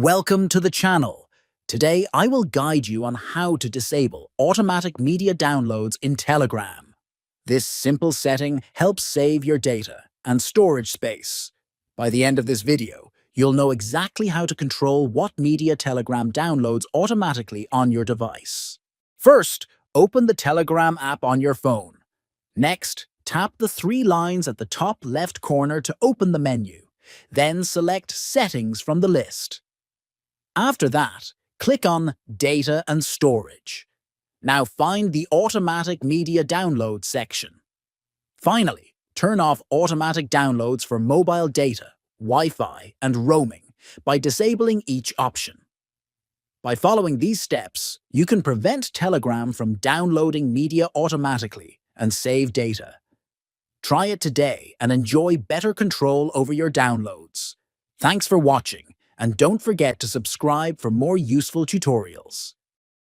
Welcome to the channel. Today I will guide you on how to disable automatic media downloads in Telegram. This simple setting helps save your data and storage space. By the end of this video, you'll know exactly how to control what media Telegram downloads automatically on your device. First, open the Telegram app on your phone. Next, tap the three lines at the top left corner to open the menu. Then select Settings from the list. After that, click on Data and Storage. Now find the Automatic Media Download section. Finally, turn off automatic downloads for mobile data, Wi-Fi, and roaming by disabling each option. By following these steps, you can prevent Telegram from downloading media automatically and save data. Try it today and enjoy better control over your downloads. Thanks for watching, and don't forget to subscribe for more useful tutorials.